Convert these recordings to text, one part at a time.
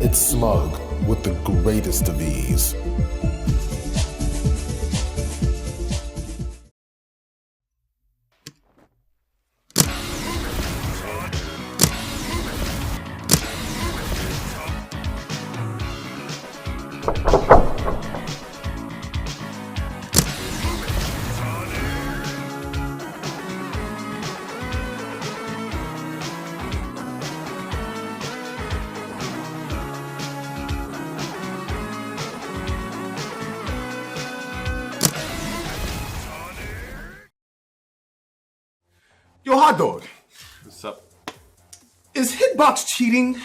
It's SMUG with the greatest of ease. Yo, Hotdog. What's up? Is Hitbox cheating?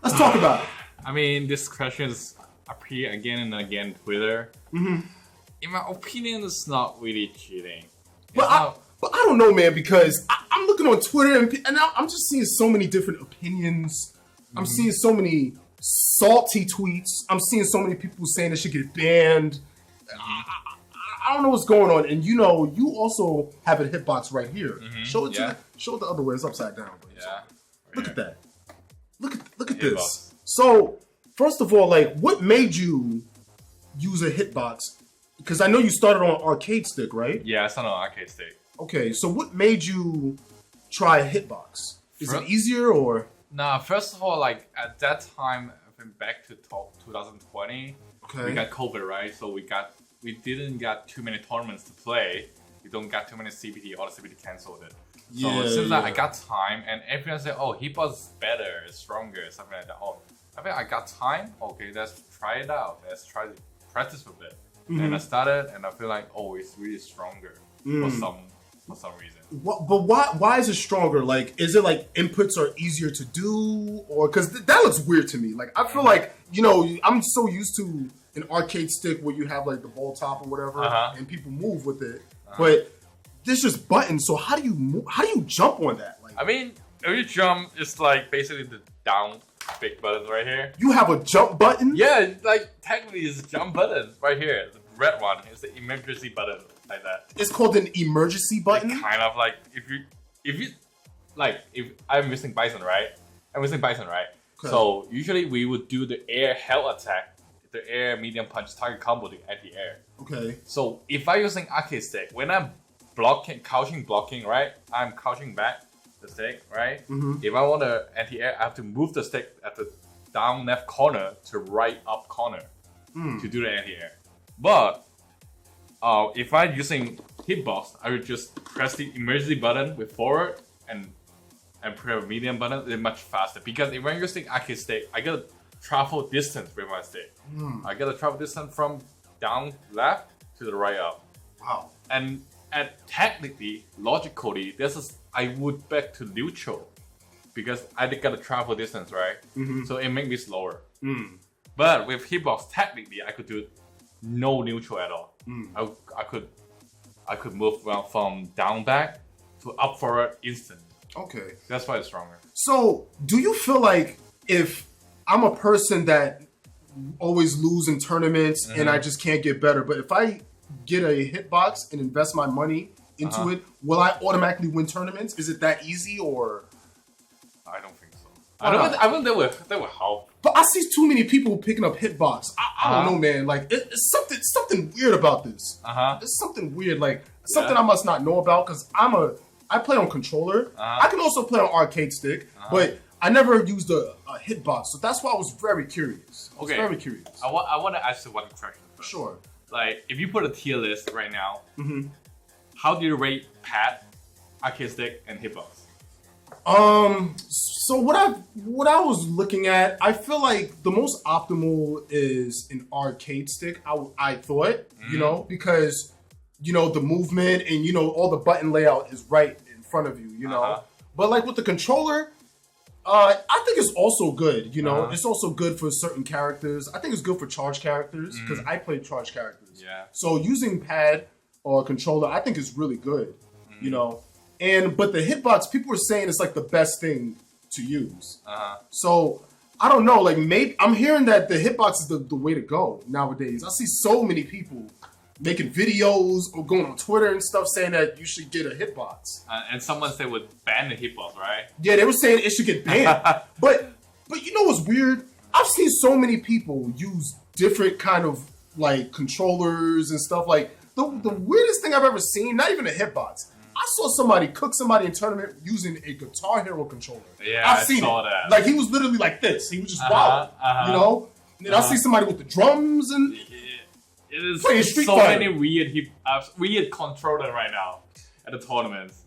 Let's talk about it. I mean, this question appear again and again on Twitter. In my opinion, it's not really cheating. But I don't know, man, because I'm looking on Twitter and I'm just seeing so many different opinions. I'm seeing so many salty tweets. I'm seeing so many people saying it should get banned. I don't know what's going on, and you also have a hitbox right here. Show it show it the other way. It's upside down. Yeah. Look at that. Look at Hitbox. this. So first of all, like, what made you use a hitbox? Because I know you started on arcade stick, right? Yeah, it's not an arcade stick. Okay, so what made you try a hitbox? Is it easier or? Nah, first of all, like at that time, I think back to 2020. Okay. We got COVID, right? So we didn't get too many tournaments to play. We don't got too many CBT. All the CBT canceled it. So since that I got time, and everyone said, "Oh, Hitbox is better, it's stronger," something like that. Oh, I think I got time. Okay, let's try it out. Let's try to practice with it. And I started, and I feel like, oh, it's really stronger for some reason. But why is it stronger? Like, is it like inputs are easier to do, or because that looks weird to me? Like, I feel like I'm so used to an arcade stick where you have like the ball top or whatever, and people move with it, but there's just buttons. So how do you jump on that? Like, I mean, if you jump, it's like basically the down big button right here. You have a jump button? Yeah, like technically it's a jump button right here. The red one is the emergency button like that. It's called an emergency button? Like, kind of like if I'm using Bison, right? Okay. So usually we would do the air hell attack, the air medium punch target combo to anti-air. Okay. So if I'm using arcade stick, when I'm couching blocking, right? I'm couching back the stick, right? If I want to anti-air, I have to move the stick at the down left corner to right up corner to do the anti-air. But if I'm using hitbox, I would just press the emergency button with forward and press a medium button. It's much faster because if I'm using arcade stick, I gotta travel distance with my stick. I gotta travel distance from down left to the right up. Wow. And technically, logically, I would back to neutral because I gotta travel distance, right? So it makes me slower. But with hitbox, technically, I could do no neutral at all. I could move from down back to up forward instant. Okay. That's why it's stronger. So, do you feel like if I'm a person that always lose in tournaments and I just can't get better, but if I get a hitbox and invest my money into it, will I automatically win tournaments? Is it that easy or? I don't think so. I think they will help. But I see too many people picking up hitbox. I don't know, man. Like it's something weird about this. It's something weird, like something I must not know about because I play on controller. I can also play on arcade stick, but I never used a hitbox, so that's why I was very curious. I was very curious. I want to ask you one question first. Sure. Like, if you put a tier list right now, how do you rate pad, arcade stick, and hitbox? So what I was looking at, I feel like the most optimal is an arcade stick. I thought, because the movement and all the button layout is right in front of you, But like with the controller, I think it's also good. It's also good for certain characters. I think it's good for charge characters because I play charge characters. Yeah. So using pad or controller, I think is really good. But the hitbox, people are saying it's like the best thing to use. So I don't know. Like maybe I'm hearing that the hitbox is the way to go nowadays. I see so many people making videos or going on Twitter and stuff saying that you should get a hitbox. And someone said would ban the hitbox, right? Yeah, they were saying it should get banned. but you know what's weird? I've seen so many people use different kind of like controllers and stuff. Like the weirdest thing I've ever seen, not even a hitbox. I saw somebody cook somebody in tournament using a Guitar Hero controller. Yeah, I've seen saw it. that. Like he was literally like this. He was just wild, you know. And then I see somebody with the drums and it is playing Street so Fighter. many weird controller right now at the tournaments.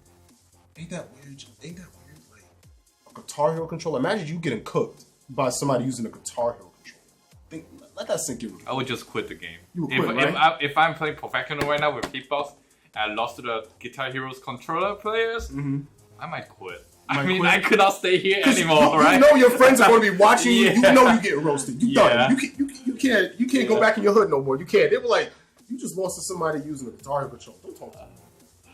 Ain't that weird? Like a Guitar Hero controller. Imagine you getting cooked by somebody using a Guitar Hero controller. Let that sink in. I would just quit the game. You would quit, if I'm playing professional right now with Hitbox and I lost to the Guitar Hero's controller players, I might quit. I could not stay here anymore, right? You know your friends are going to be watching you. You know you get roasted. You done. You can't go back in your hood no more. You can't. They were like, you just lost to somebody using a Guitar Hero controller. Don't talk to me.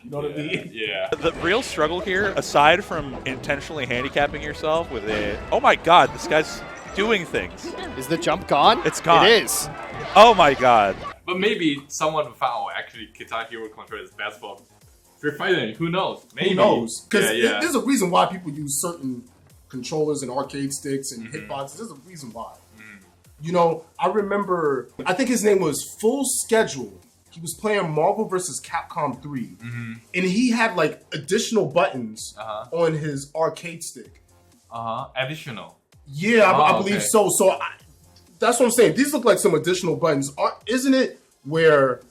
You know what I mean? Yeah. The real struggle here, aside from intentionally handicapping yourself with a, oh my god, this guy's doing things. Is the jump gone? It's gone. It is. Oh my god. But maybe someone found actually Guitar Hero controller is best for Street Fighter. Who knows? Maybe. Who knows? Because yeah. there's a reason why people use certain controllers and arcade sticks and hitboxes. There's a reason why. You know, I remember, I think his name was Full Schedule. He was playing Marvel vs. Capcom 3. And he had like additional buttons on his arcade stick. Additional. Yeah, I believe so. So that's what I'm saying. These look like some additional buttons. Isn't it where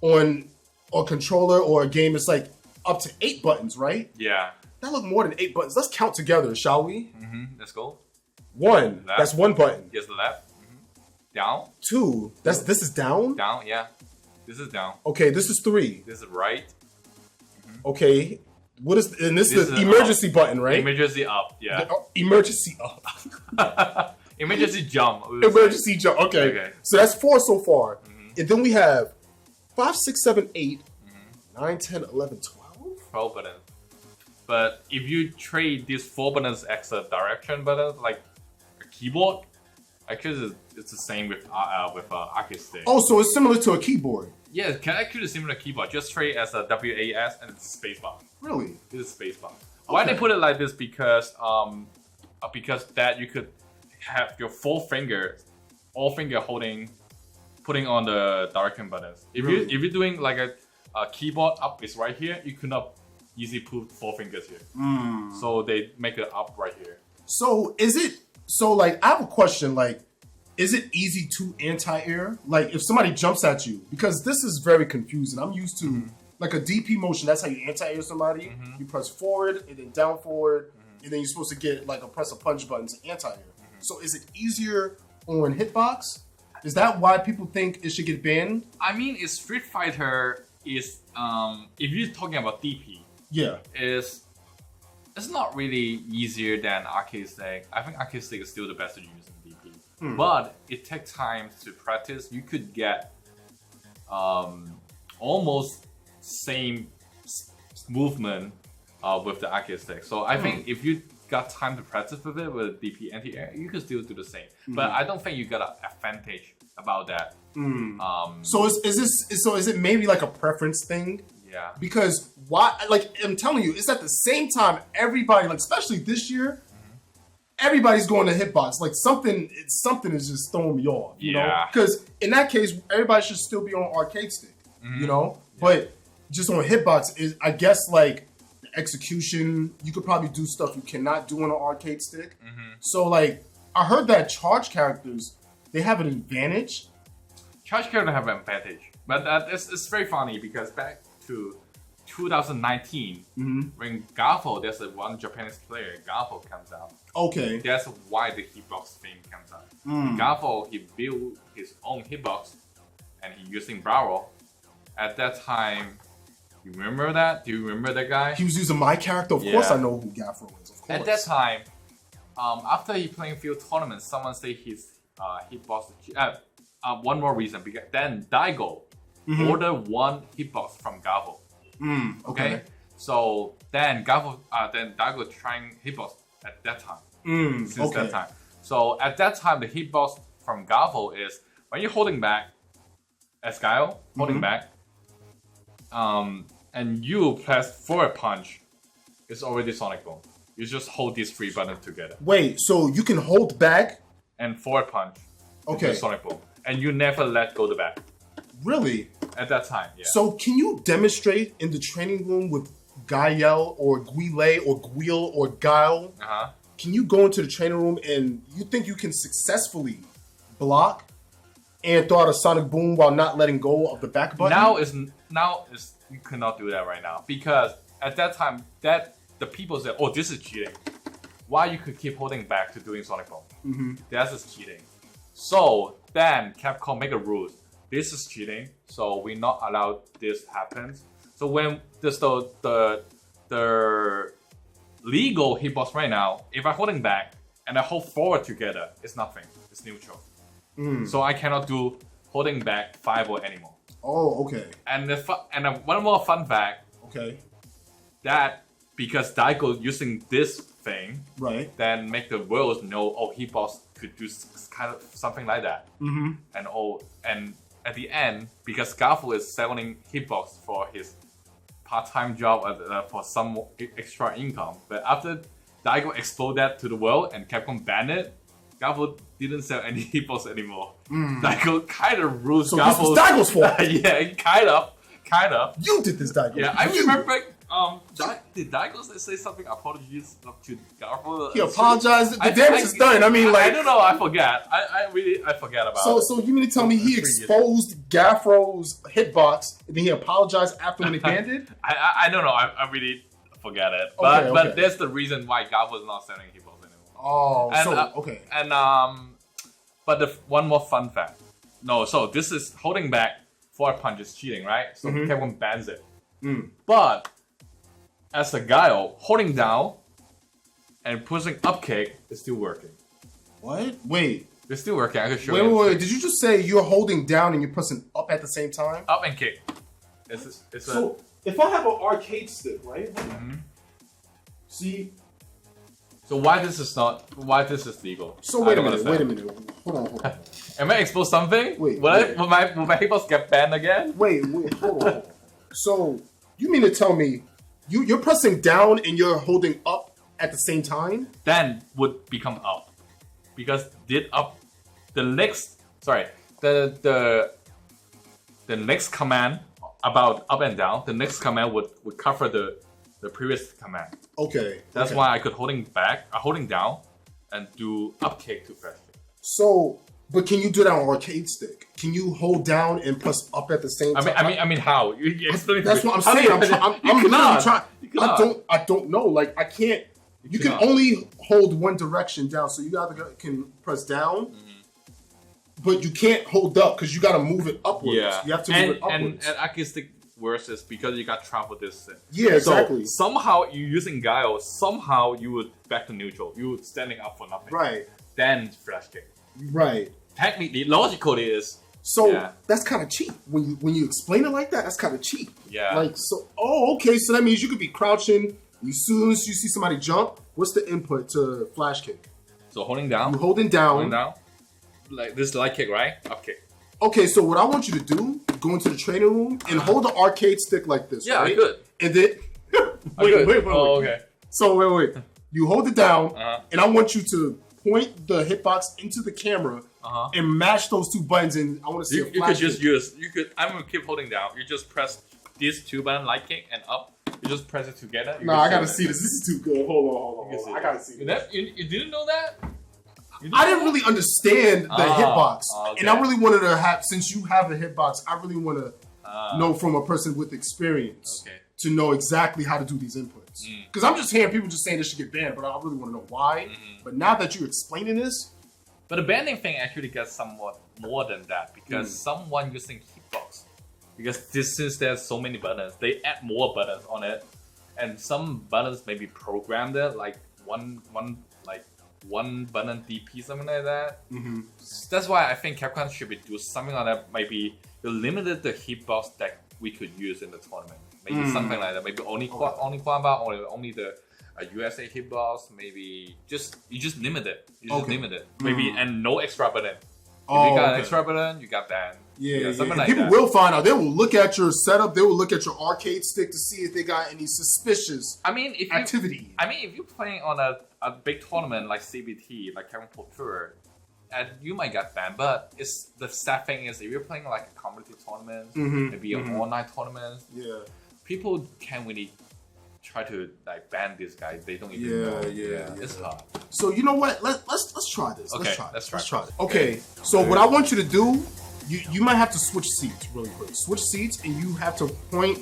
on a controller or a game it's like up to 8 buttons, right? Yeah. That look more than 8 buttons. Let's count together, shall we? Let's go. 1. Left. That's 1 button. Yes, the left. Down. 2. This is down? Down, yeah. This is down. Okay, this is 3. This is right. Okay. What is and this is the emergency button, right? Emergency up, yeah. Emergency up. Emergency jump. Emergency jump. Okay. So that's 4 so far. And then we have 5, 6, 7, 8, 9, 10, 11, 12. 12 buttons. But if you trade these 4 buttons as a direction button, like a keyboard, actually it's the same with arcade stick. Oh, so it's similar to a keyboard. Yeah, it's actually similar keyboard. Just trade as a WAS and it's a spacebar. Really? This is spacebar. Why they put it like this? Because that you could have your all finger putting on the direction buttons. If you're doing like a keyboard up is right here, you could not easily put 4 fingers here. So they make it up right here. So like I have a question, like, is it easy to anti-air? Like if somebody jumps at you, because this is very confusing. I'm used to like a DP motion, that's how you anti-air somebody. You press forward and then down forward, and then you're supposed to get like press a punch button to anti-air. So is it easier on Hitbox? Is that why people think it should get banned? I mean, it's Street Fighter is if you're talking about DP, it's not really easier than arcade stick. I think arcade stick is still the best to use in DP, but it takes time to practice. You could get almost same movement with the arcade stick. So I think if you got time to practice with it with DP anti-air, you could still do the same. But I don't think you got an advantage about that. So is it maybe like a preference thing? Yeah. Because why? Like I'm telling you, it's at the same time everybody, like especially this year, everybody's going to Hitbox. Like something is just throwing me off. You know? Because in that case, everybody should still be on arcade stick. You know, but just on Hitbox is, I guess, like the execution. You could probably do stuff you cannot do on an arcade stick. So like I heard that charge characters, they have an advantage. Charge characters have an advantage, but it's very funny because back to 2019, when Guile, there's one Japanese player, Guile comes out. Okay. That's why the hitbox thing comes out. Guile, he built his own hitbox, and he using Bravo. At that time, you remember that? Do you remember that guy? He was using my character. Of course, I know who Guile is. Of course. At that time, after he playing a few tournaments, someone say his hitbox. One more reason, because then Daigo ordered 1 hitbox from Guile. Okay. So then Daigo trying hitbox at that time. Since that time. So at that time, the hitbox from Guile is when you're holding back as Guile, holding back, and you press forward punch, it's already Sonic Boom. You just hold these 3 buttons together. Wait, so you can hold back and forward punch. Okay. Sonic Boom. And you never let go the back. Really? At that time, yeah. So can you demonstrate in the training room with Guile or Guile or Guile or Guile? Uh-huh. Can you go into the training room and you think you can successfully block and throw out a Sonic Boom while not letting go of the back button? Now is you cannot do that right now because at that time that the people said, oh, this is cheating. Why you could keep holding back to doing Sonic Boom? Mm-hmm. That is cheating. So then Capcom make a rule. This is cheating, so we not allow this happens. So when the legal hitbox right now, if I'm holding back and I hold forward together, it's nothing. It's neutral. So I cannot do holding back 5-0 anymore. Oh, okay. And one more fun fact. Okay. That because Daigo using this thing, Right. then make the world know, oh, hitbox could do kind of something like that. Mm-hmm. And at the end, because Garfield is selling hitbox for his part-time job for some extra income, but after Daigo exposed that to the world and Capcom banned it, Garfield didn't sell any hitbox anymore. Daigo kind of rules Garfield. So this was Daigo's fault. Yeah, kind of. You did this, Daigo. Yeah, I remember. Did Daigo say something? Apologies to Garfield. He apologized. The damage is done. I mean, I don't know. I forget. I forget about it. So you mean to tell me he exposed Gafro's hitbox and then he apologized after when he banned it? I don't know. I really forget it. Okay, But that's the reason why Garfield is not selling hitbox anymore. Oh, And, okay. And but one more fun fact. No, so this is holding back forward punch is cheating, right? So Capcom bans it. But as a Guile, holding down and pushing up kick is still working. What? Wait. It's still working. I can show you. Wait. Did you just say you're holding down and you're pressing up at the same time? Up and kick. So if I have an arcade stick, right? See. So why this is legal? So wait a minute. Hold on. Am I exposed something? Wait. Will my hitbox get banned again? Wait, hold on. So you mean to tell me you're pressing down and you're holding up at the same time? Then would become up. Because the next command about up and down, the next command would cover the previous command. Okay. That's why I could holding down and do up kick to press kick. So, but can you do that on arcade stick? Can you hold down and press up at the same time? I mean how? You explain That's what I'm saying. I'm trying. I don't know. Like I can't. You can only hold one direction down, so you either can press down, but you can't hold up because you got to move it upwards. Yeah. You have to move it upwards. And arcade stick worse is because you got travel distance. Yeah, exactly. So somehow you using Guile, somehow you would back to neutral. You would standing up for nothing. Right. Then flash kick. Right. Technically, logically is. So that's kind of cheap when you explain it like that. That's kind of cheap. Yeah. Like so. Oh, okay. So that means you could be crouching. As soon as you see somebody jump, what's the input to flash kick? So holding down. You're holding down. Holding down. Like this light kick, right? Up kick. Okay, so what I want you to do, go into the training room and hold the arcade stick like this. Yeah, right? I could. And then wait. Oh, okay. So wait. You hold it down, and I want you to point the hitbox into the camera and mash those two buttons. And I want to see a flash. I'm gonna keep holding down. You just press these two buttons, light kick and up. You just press it together. No, I gotta see this. This is too good. Hold on. I gotta see this. You didn't know that? I didn't really understand the hitbox, okay. and I really wanted to have. Since you have a hitbox, I really want to know from a person with experience to know exactly how to do these inputs. Because I'm just hearing people just saying this should get banned, but I really want to know why. But now that you're explaining this, but the banning thing actually gets somewhat more than that because someone using hitbox. Because since there's so many buttons, they add more buttons on it, and some buttons may be programmed there, like one button DP, something like that. That's why I think Capcom should be do something like that. Maybe you limited the hitbox that we could use in the tournament. Maybe something like that. Maybe only Quamba, or only the USA hitbox. Maybe you just limit it. Limit it. Maybe and no extra button. If you got an extra button, you got banned. Something like people that. will find out. They will look at your setup. They will look at your arcade stick to see if they got any suspicious activity. If you're playing on a big tournament like CBT, like Capcom Pro Tour, and you might get banned, but it's the sad thing is if you're playing like a competitive tournament, maybe an online tournament, people can't really try to like ban this guy. They don't even know. It's hard. So you know what? Let's try this. Okay, let's let's try it. Okay. So what I want you to do, you might have to switch seats really quick. Switch seats, and you have to point.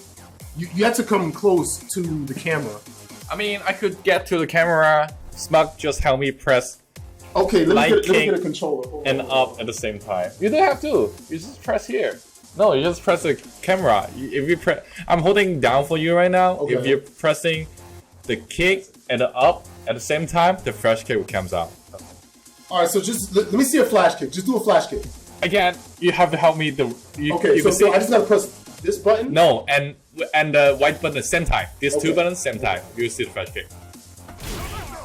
You have to come close to the camera. I mean, I could get to the camera. SMUG just help me press. Okay, let me get a controller. And up at the same time. You don't have to. You just press here. No, you just press the camera. If you press, I'm holding down for you right now. Okay. If you're pressing the kick and the up at the same time, the flash kick comes out. All right, so just let me see a flash kick. Just do a flash kick. Again, you have to help me. Okay, so I just gotta press this button. No, and the white button at the same time. These two buttons same time. You see the flash kick.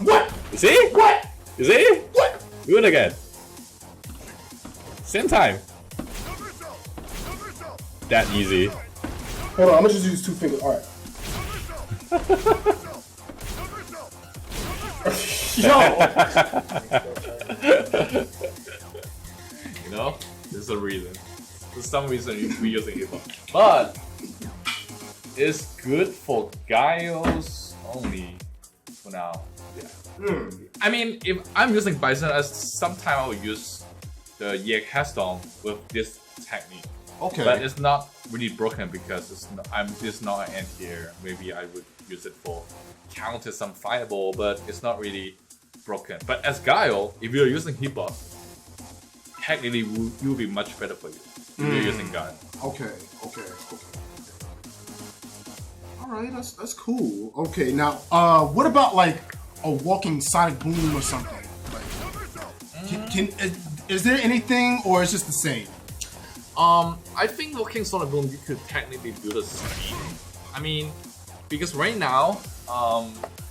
What? You see? What? You see? What? Do it again. Same time. That easy. Hold on, I'm gonna just use 2 fingers. All right. You know, there's a reason. For some reason, we're using Hitbox, but it's good for Guiles only for now. Yeah. I mean, if I'm using Bison, sometimes I will use the Yek Heston with this technique. Okay. But it's not really broken because it's not an anti-air. Maybe I would use it for counter some fireball, but it's not really broken. But as Guile, if you're using Hitbox, technically it will be much better for you if you're using Guile. Okay. All right, that's cool. Okay, now what about like a walking sonic boom or something? Like, is there anything, or is it just the same? I think walking sonic boom you could technically do the speed. I mean, because right now,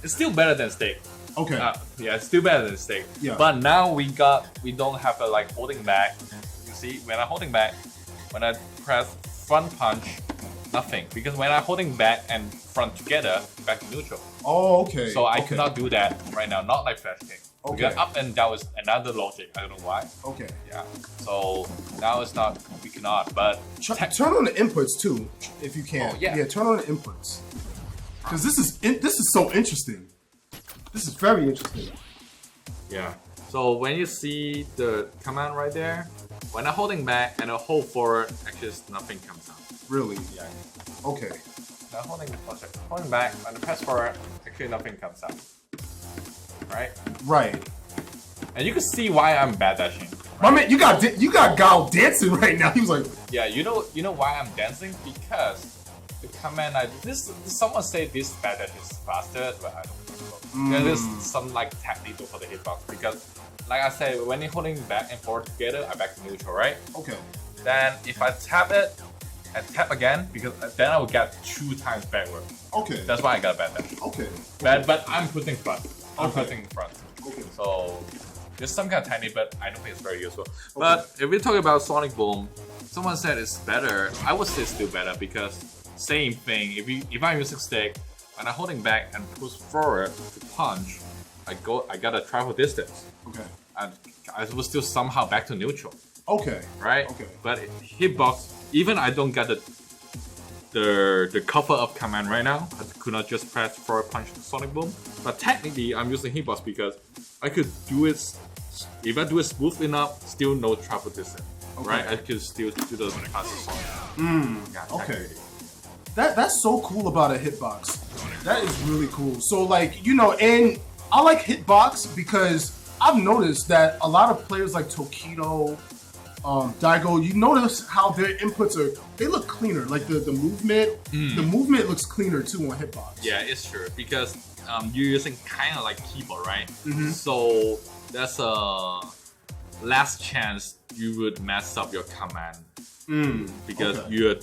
it's still better than stick. Okay. Yeah, it's still better than stick. Yeah. But now we don't have a like holding back. You see, when I'm holding back, when I press front punch, nothing. Because when I'm holding back and front together, back to neutral. Oh, okay. So I cannot do that right now. Not like flash kick. Okay. Because up and down is another logic. I don't know why. Okay. Yeah. So now it's not. We cannot. But turn on the inputs too, if you can. Oh, yeah. Yeah. Turn on the inputs. Because this is so interesting. This is very interesting. yeah. So when you see the command right there, when I'm holding back and I hold forward, actually nothing comes out. Really? Yeah. Okay. Now holding back, when I press forward, actually nothing comes out. Right? Right. And you can see why I'm bad dashing. My man, you got Guile dancing right now. He was like, Yeah, you know why I'm dancing? Because the command someone say this bad dash is faster, but I don't think so. There's some like technique for the hitbox because like I said, when you're holding back and forward together, I back to neutral, right? okay. Then if I tap it and tap again, because then I will get 2 times backward. Okay. That's why I got a bad dash. Okay. But I'm putting front. I'm Okay. putting front. Okay. So there's some kind of technique, but I don't think it's very useful. But if we talk about Sonic Boom, someone said it's better. I would say it's still better because same thing. If I'm using stick and I'm holding back and push forward to punch, I gotta travel distance. Okay. And I will still somehow back to neutral. Okay. Right? Okay. But hitbox, even I don't get the cover up command right now, I could not just press forward punch to Sonic Boom. But technically, I'm using hitbox because I could do it. If I do it smooth enough, still no travel distance. Okay. Right? I could still do the classic Sonic. Yeah, Okay. technically. That's so cool about a hitbox. That is really cool. So like, you know, and I like hitbox because I've noticed that a lot of players like Tokido, Daigo, you notice how their inputs they look cleaner. Like the movement looks cleaner too on hitbox. Yeah, it's true because you're using kind of like keyboard, right? So that's a last chance you would mess up your command because you're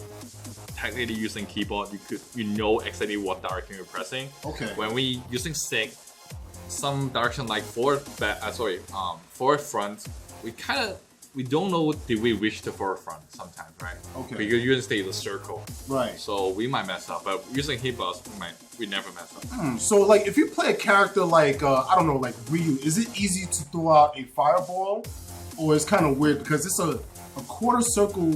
technically using keyboard. You know exactly what direction you're pressing. Okay. When we using stick, some direction like forward front, we don't know did we wish to forward front sometimes, right? Okay. Because using stick is a circle. Right. So we might mess up, but using hitbox, we never mess up. So like if you play a character like I don't know, like Ryu, is it easy to throw out a fireball or it's kind of weird because it's a quarter circle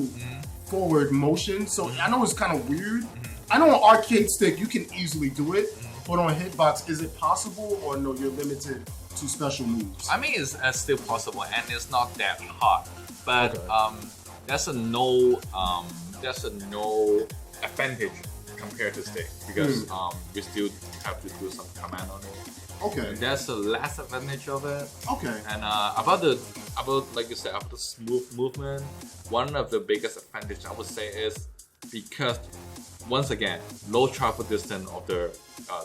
forward motion. So I know it's kind of weird. I know on arcade stick you can easily do it, but on hitbox, is it possible or no? You're limited to special moves. I mean, it's still possible, and it's not that hard. But there's a no advantage compared to stick because we still have to do some command on it. Okay. And that's the last advantage of it. Okay. And about like you said, about the smooth movement, one of the biggest advantage I would say is because once again, low travel distance of the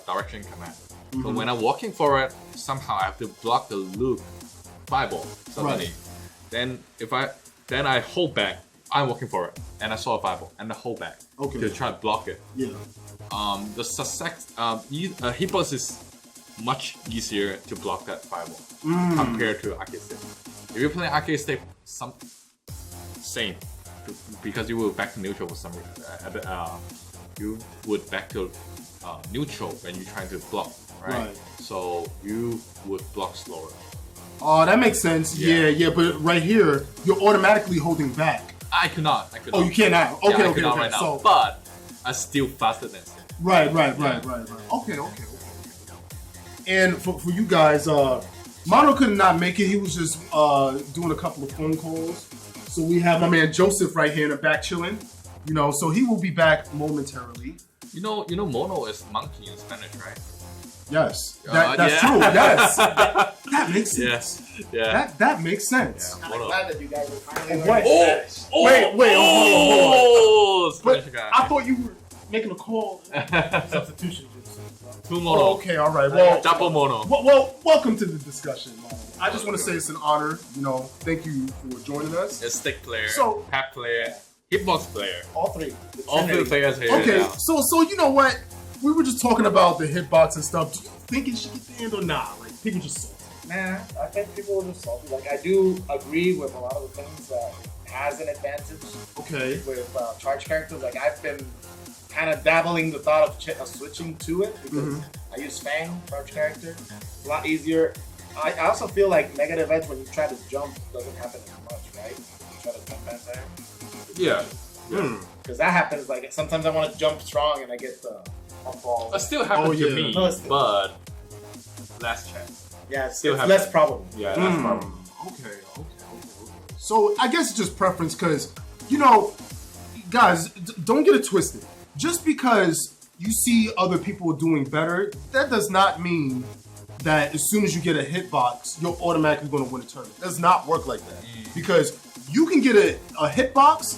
direction command. So when I'm walking forward, somehow I have to block the loop fireball suddenly. Right. Then I hold back. I'm walking forward, and I saw a fireball, and I hold back to try to block it. Yeah. The success hitbox is much easier to block that fireball compared to arcade stick. If you're playing arcade stick, same, because you will back to neutral for some reason. You would back to neutral when you're trying to block, right? So you would block slower. Oh, that makes sense. Yeah. But right here, you're automatically holding back. I could not. Oh, you can't now. Okay, I cannot right now. So, but I'm still faster than stick. Right. Okay. And for you guys, Mono could not make it. He was just doing a couple of phone calls. So we have my man Joseph right here in the back chilling. You know, so he will be back momentarily. You know, mono is monkey in Spanish, right? Yes, that's true. Yes, that makes sense. Yes, yeah. That makes sense. Yeah, I'm glad that you guys were finally Wait, learning Spanish. wait, hold on. Spanish But guy. I thought you were making a call. Substitution. Two mono. Oh, okay, all right. Well, Double mono. well, welcome to the discussion. I just want to say it's an honor. You know, thank you for joining us. A stick player, So- pack player, hitbox player. All three. The All three Trinity. players here. Okay, now. so you know what? We were just talking about the hitbox and stuff. Do you think it should get banned or not? Like people just salty. Nah, I think people are just salty. Like, I do agree with a lot of the things that has an advantage Okay. with charge characters. Like, I've been kind of dabbling the thought of switching to it because I use Fang charge character. It's a lot easier. I also feel like negative edge when you try to jump doesn't happen as much, right? You try to jump back there. Yeah. Because that happens, like, sometimes I want to jump strong and I get the ball. It still happens yeah. to me, No, it's still- but less chance. Yeah, it's still less happens. probable. Yeah, that's problem. Okay. So I guess it's just preference because, you know, guys, don't get it twisted. Just because you see other people doing better, that does not mean that as soon as you get a hitbox, you're automatically going to win a tournament. It does not work like that. Because you can get a hitbox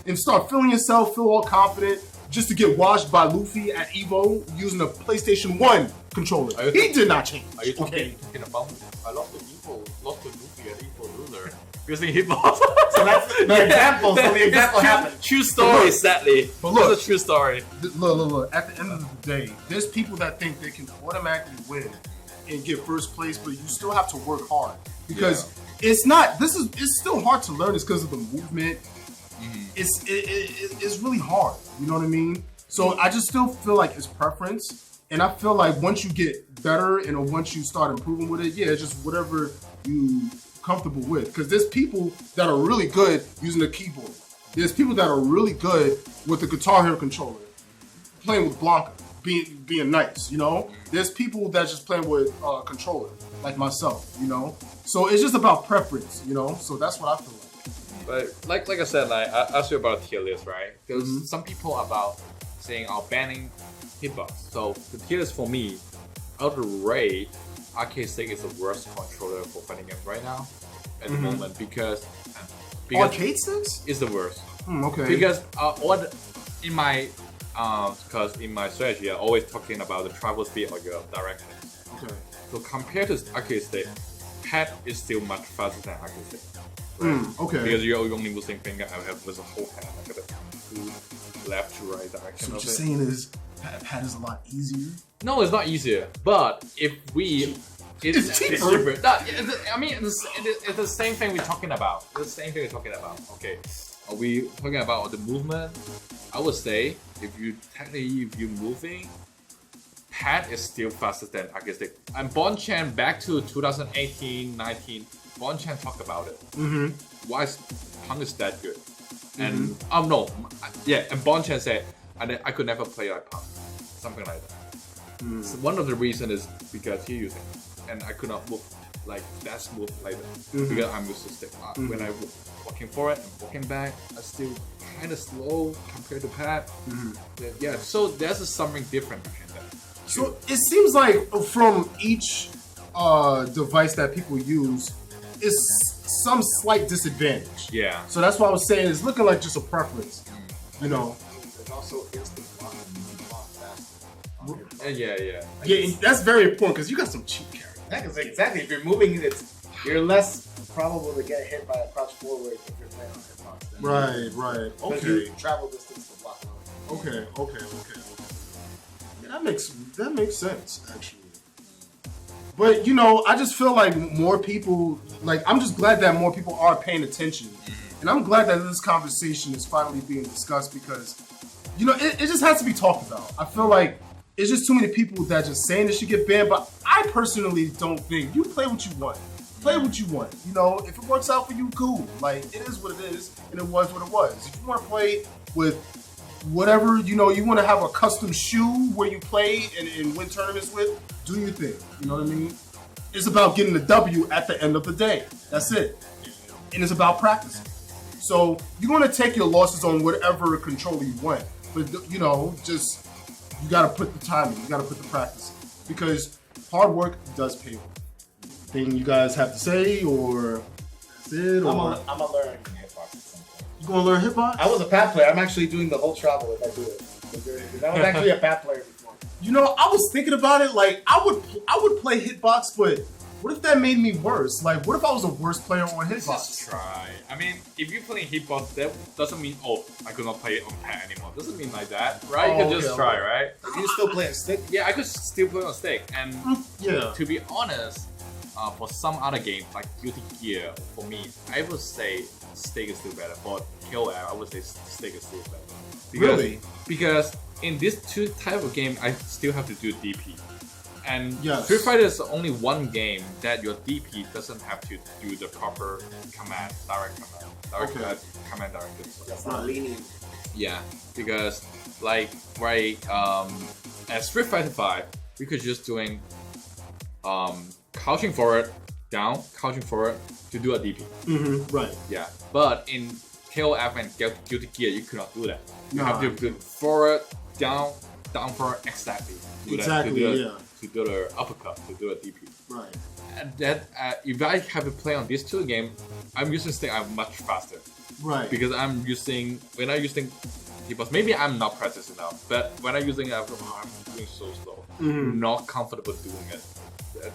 and start feeling yourself, feel all confident, just to get washed by Luffy at Evo using a PlayStation 1 controller. He did not change. Are you okay. talking about? I lost to Luffy at Evo loser. Using hitbox. So that's the example. So the example happened. True story, sadly. But look, it's a true story. Look. At the end of the day, there's people that think they can automatically win and get first place, but you still have to work hard because it's not. It's still hard to learn. It's because of the movement. It's really hard. You know what I mean? So I just still feel like it's preference, and I feel like once you get better and once you start improving with it, it's just whatever you comfortable with. Because there's people that are really good using the keyboard. There's people that are really good with the Guitar Hero controller, playing with Blanca, being nice. You know, there's people that just playing with controller, like myself. You know, so it's just about preference. You know, so that's what I feel like. But like I said, like I asked you about tier list, right? Because some people are about saying banning hitbox. So the tier list for me, out of the rate, arcade stick is the worst controller for fighting games right now at the moment because Arcade sticks is the worst. Okay. Because in my strategy, I'm always talking about the travel speed of your direction. Okay. So compared to arcade stick, pad is still much faster than arcade stick. Okay. Because you're only using finger, I have with a whole hand. I gotta do left to right direction. So what of you're it. saying is pad is a lot easier. No, it's not easier. But if we, It's cheaper. No, I mean, it's the same thing we're talking about. It's the same thing we're talking about. Okay, are we talking about the movement? I would say if you're moving, pad is still faster than arcade stick. And Bon Chan back to 2018, 19. Bonchan talked about it. Mm-hmm. Why is Punk is that good? And no, yeah, and Bonchan said I could never play like Punk, something like that. So one of the reasons is because he using it, and I could not move like that smooth like that because I'm used to stick. When I walking forward and walking back, I still kind of slow compared to Pat. Yeah, so there's something different between that. So it seems like from each device that people use, is some slight disadvantage. Yeah. So that's why I was saying it's looking like just a preference. You know. There's also instant block faster. Yeah. Yeah, and that's very important because you got some cheap carry. Yeah, because exactly, if you're moving, you're less probable to get hit by a crouch forward if you're playing on hitbox. Right. Because Okay. you travel distance to block out. Okay. Yeah, that makes sense actually. But you know, I just feel like more people, like I'm just glad that more people are paying attention, and I'm glad that this conversation is finally being discussed because, you know, it just has to be talked about. I feel like it's just too many people that just saying it should get banned, but I personally don't think. You play what you want. Play what you want. You know, if it works out for you, cool. Like, it is what it is, and it was what it was. If you want to play with whatever, you know, you want to have a custom shoe where you play and win tournaments with, do your thing. You know what I mean? It's about getting the W at the end of the day. That's it. And it's about practicing. So you're going to take your losses on whatever controller you want. But, you know, just, you got to put the time in. You got to put the practice in. Because hard work does pay off. Thing you guys have to say, or that's it? Or I'm gonna learn hitbox at some point. you going to learn hitbox? I was a pad player. I'm actually doing the whole travel if I do it. I was actually a pad player before. You know, I was thinking about it. Like, I would play hitbox, but what if that made me worse? Like, what if I was a worse player on hitbox? Just try. I mean, if you're playing hitbox, that doesn't mean I could not play it on pad anymore. Doesn't mean like that, right? You can just try, right? You still play a stick? Yeah, I could still play on stick, and Yeah. to be honest, for some other games like Guilty Gear, for me, I would say stick is still better. For KOF, I would say stick is still better. Really? Because in this two type of game, I still have to do DP. And Yes. Street Fighter is only one game that your DP doesn't have to do the proper command, direct command directive. That's not lenient. Yeah, because like at Street Fighter 5, we could just doing crouching forward, down, crouching forward to do a DP. Right. Yeah, but in KOF and Guilty Gear, you could not do that. You have to Nah. do forward, down forward, exactly. Do Exactly, that, yeah. To do the uppercut, to do a DP. Right. And that if I have to play on these two games, I'm using stick. I'm much faster Right. because when I'm using hitbox, maybe I'm not practicing enough. But when I'm using it, I'm doing so slow, not comfortable doing it.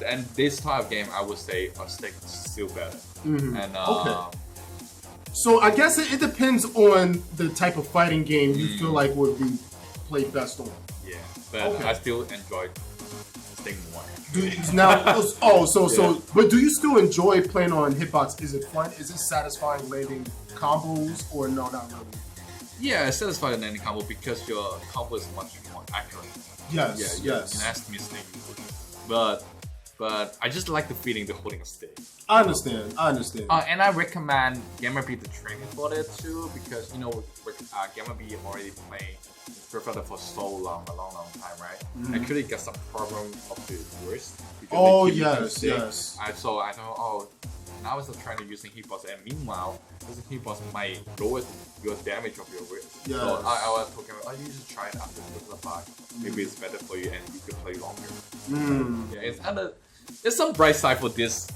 And this type of game, I would say on stick is still better. And Okay. So I guess it depends on the type of fighting game you feel like would be played best on. yeah, but Okay. I still enjoy stick more. But do you still enjoy playing on hitbox? Is it fun? Is it satisfying landing combos, or no, not really? Yeah, it's satisfying in any combo because your combo is much more accurate. Yes, Yeah, yes. you can ask me stick, but I just like the feeling of holding a stick. I understand. And I recommend Gamma B the training for that too because you know Gamma B already playing Street Fighter for so long, a long time, right? Actually got some problem of the wrist. because Oh they keep yes, using stick. yes. I thought, now it's trying to using hitbox, and meanwhile, using hitbox might lower your damage of your wrist. Yes. So I was talking about, you should try it after the 5. Maybe it's better for you and you can play longer. Yeah, there's some bright side for this.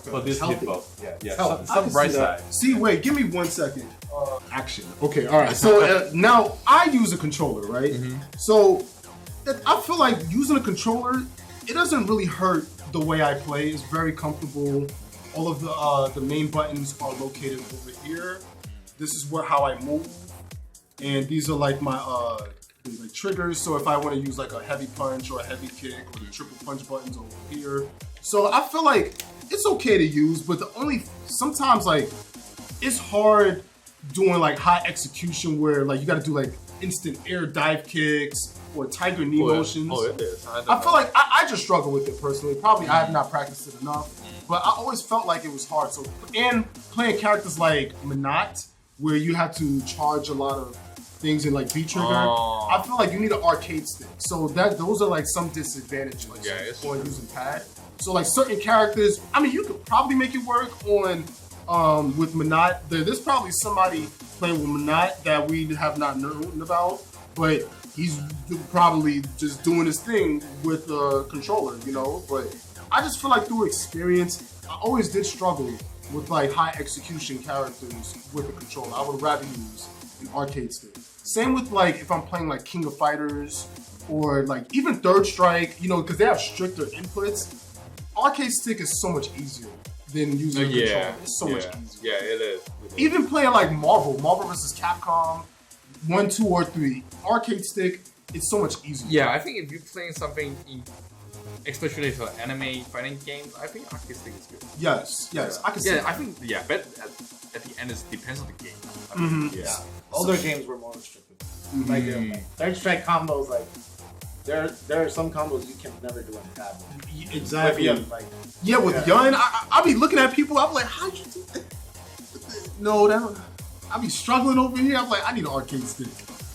For this Healthy. hitbox. Yeah, Healthy. some bright side. See, wait, give me 1 second. Action. Okay, all right. So now I use a controller, right? So I feel like using a controller, it doesn't really hurt the way I play. It's very comfortable. All of the main buttons are located over here. This is how I move, and these are like my like triggers. So if I want to use like a heavy punch or a heavy kick, or the triple punch buttons over here. So I feel like it's okay to use, but sometimes like it's hard doing like high execution where like you got to do like instant air dive kicks or tiger knee motions. Oh, it is. I feel like I just struggle with it personally. Probably I have not practiced it enough, but I always felt like it was hard. So, and playing characters like Minot, where you have to charge a lot of things in like B trigger, I feel like you need an arcade stick. So those are like some disadvantages on using pad. So like certain characters, I mean, you could probably make it work on with Minot. There's probably somebody playing with Minot that we have not known about, but he's probably just doing his thing with a controller, you know? But I just feel like through experience, I always did struggle with like high execution characters with a controller. I would rather use an arcade stick. Same with like if I'm playing like King of Fighters or like even Third Strike, you know, because they have stricter inputs. Arcade stick is so much easier than using a controller. It's so much easier. Yeah, it is. Even playing like Marvel vs. Capcom, 1, 2, or 3, arcade stick, it's so much easier. Yeah, I think if you're playing something, especially for anime fighting games, I think arcade stick is good. Yes, I can see that. I think, but at the end, it depends on the game. I think, yeah. Older games were more restricted. Like Third Strike combos, like there are some combos you can never do on pad. Exactly. With with Yun, I be looking at people, I'm like, how'd you do that? No, I be struggling over here. I'm like, I need an arcade stick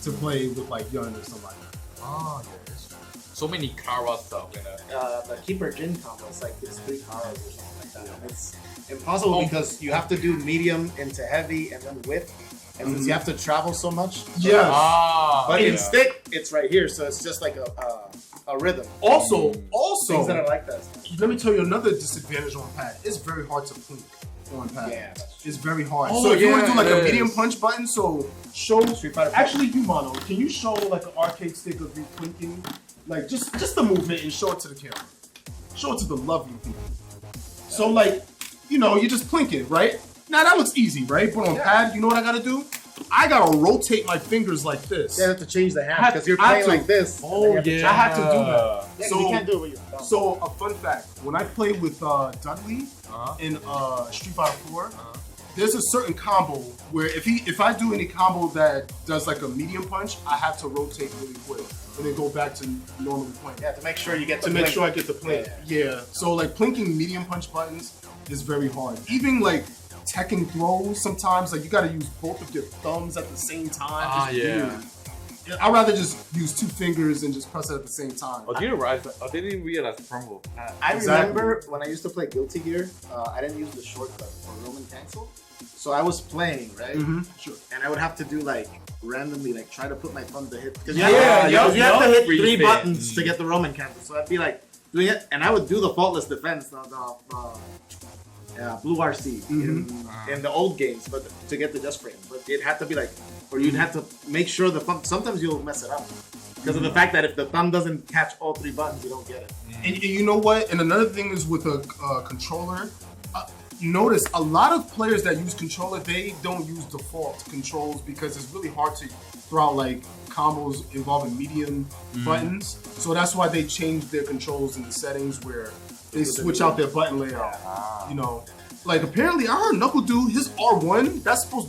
to play with like Yun or somebody. Oh, yeah, that's true. So many Kara stuff in it. The Keeper Jin combo is like it's 3 Karas or something like that. And it's impossible because you have to do medium into heavy and then width. And since you have to travel so much, but in stick, it's right here, so it's just like a rhythm. Also, things that are like that. Let me tell you another disadvantage on pad. It's very hard to plink on pad. Yeah, it's very hard. Oh, so if you want to do like a it medium is. punch button, so show Street Fighter. Actually, you Mono, can you show like an arcade stick of you plinking, like just the movement and show it to the camera. Show it to the lovely people. So like, you know, you just plink it, right? Now that looks easy, right? But on pad, you know what I gotta do? I gotta rotate my fingers like this. You have to change the hand because you're playing like this. Oh, I have to do that. Yeah, So you can't do it with your thumb. So a fun fact: when I play with Dudley in Street Fighter 4, there's a certain combo where if I do any combo that does like a medium punch, I have to rotate really quick and then go back to normally playing. Yeah, to make sure you get the To make blink. sure I get the plink. Yeah. So like plinking medium punch buttons is very hard. Even like Tekken throws sometimes, like you gotta use both of your thumbs at the same time. It's weird. Yeah, I'd rather just use 2 fingers and just press it at the same time. I didn't realize the promo. I remember when I used to play Guilty Gear, I didn't use the shortcut for Roman cancel. So I was playing, right? Sure. And I would have to do like randomly, like try to put my thumb to hit. Because you you have to hit free 3 spin. buttons to get the Roman cancel. So I'd be like doing it, and I would do the faultless defense, Blue RC in the old games, but to get the just frame. But it had to be like, or you'd have to make sure the thumb. Sometimes you'll mess it up because of the fact that if the thumb doesn't catch all 3 buttons, you don't get it. And you know what? And another thing is with a controller. Notice a lot of players that use controller, they don't use default controls because it's really hard to throw out like combos involving medium buttons. So that's why they change their controls in the settings where they switch out their button layout. You know, like apparently I heard Knuckle Dude, his R1,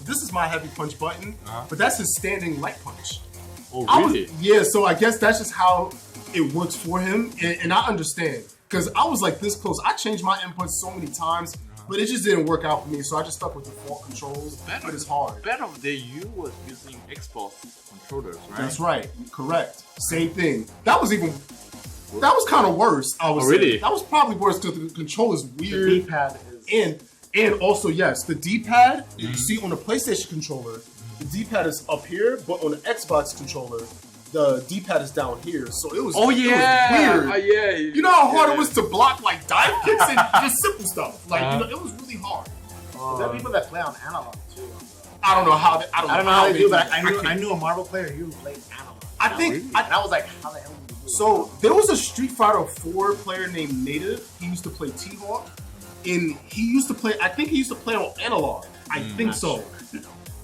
this is my heavy punch button, but that's his standing light punch. Oh, really? So I guess that's just how it works for him, and I understand because I was like this close. I changed my inputs so many times, but it just didn't work out for me. So I just stuck with default controls. But it's hard. Better that you was using Xbox controllers, right? That's right. Correct. Same thing. That was kind of worse. I was really? That was probably worse because the controller's weird. The D-pad is. And also, yes, the D-pad, you see on the PlayStation controller, the D-pad is up here, but on the Xbox controller, the D-pad is down here. So it was, it was weird. You know how hard it was to block like dive kicks and just simple stuff. Like, you know, it was really hard. There are people that play on analog too. I don't know how they do, but I knew a Marvel player who played analog. And I was like, how the hell do you do it? So there was a Street Fighter 4 player named Native. He used to play T-Hawk, and he used to play. I think he used to play on analog. I think so.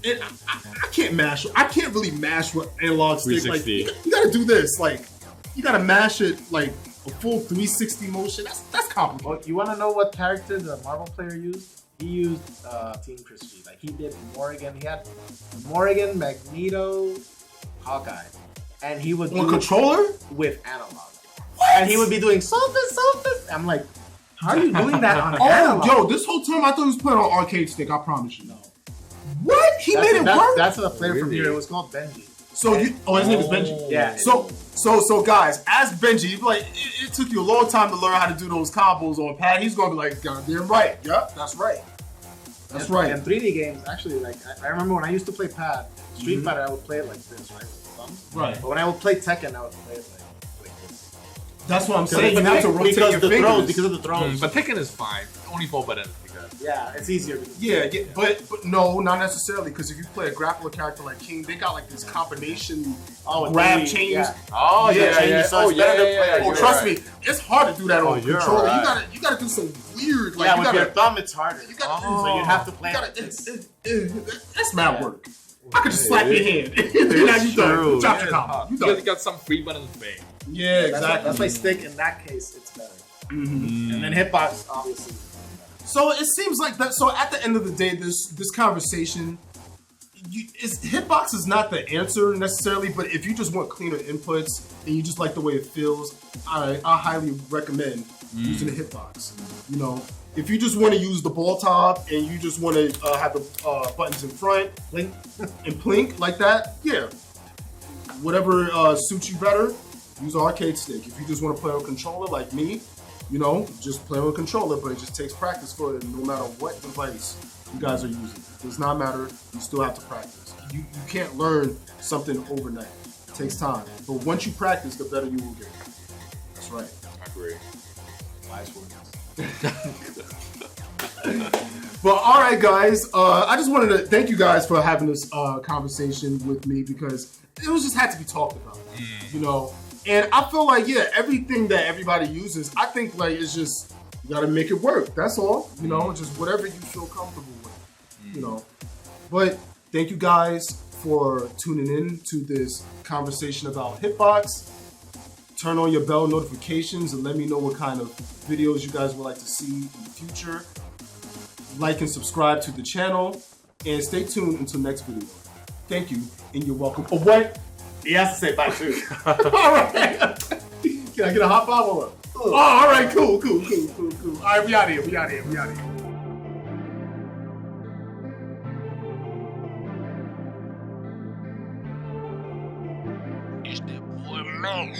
And I can't mash. I can't really mash with analog stick. Like you gotta do this. Like you gotta mash it like a full 360 motion. That's complicated. Well, you want to know what character the Marvel player used? He used Team Christie. Like he did Morrigan. He had Morrigan, Magneto, Hawkeye. and he would On do controller? it with analog. And he would be doing something. I'm like, how are you doing that on analog? Yo, this whole time I thought he was playing on arcade stick. I promise you. No. What? He made it work? That's a player from Really? here. It was called Benji. So you? Oh, his name is Benji. Yeah. So guys, as Benji, like it took you a long time to learn how to do those combos on pad. He's gonna be like, goddamn right. Yep, that's right. That's right. And 3D games, actually, like I remember when I used to play pad, Street Fighter, I would play it like this, right, with the thumb. Right. But when I would play Tekken, I would play it like this. That's what I'm saying. You have to rotate your fingers. Because of the throws. But Tekken is fine. Only 4 buttons. Yeah, it's easier. Yeah, but no, not necessarily. Because if you play a grappler character like King, they got like this combination grab three, chains. yeah. Oh Yeah, so it's better to play. Oh, trust me, it's hard to do that on you're controller. right. You gotta do some weird. Like, Yeah, you with gotta, your thumb, it's harder. You gotta, So you have to play. That's mad work. I could just slap your hand. Now you done. Drop your combo. You You done. got some free buttons thing. Yeah, exactly. That's my stick. In that case, it's better. And then Hitbox, obviously. So it seems like that. So at the end of the day, this conversation, Hitbox is not the answer necessarily. But if you just want cleaner inputs and you just like the way it feels, I highly recommend using a Hitbox. You know, if you just want to use the ball top and you just want to have the buttons in front, blink and plink like that, yeah, whatever suits you better, use an arcade stick. If you just want to play on a controller like me, you know, just play on a controller, but it just takes practice for it, no matter what device you guys are using. It does not matter, you still have to practice. You can't learn something overnight. It takes time. But once you practice, the better you will get. That's right. I agree. Wise words. But all right, guys, I just wanted to thank you guys for having this conversation with me because it was just had to be talked about, you know. And I feel like, yeah, everything that everybody uses, I think like it's just, you gotta make it work. That's all, you know, just whatever you feel comfortable with, you know. But thank you guys for tuning in to this conversation about Hitbox. Turn on your bell notifications and let me know what kind of videos you guys would like to see in the future. Like and subscribe to the channel and stay tuned until next video. Thank you and you're welcome. Oh, what? He has to say bye too. All right. Can I get a hot five or what? Oh, all right, cool. All right, we out here. It's that boy, man.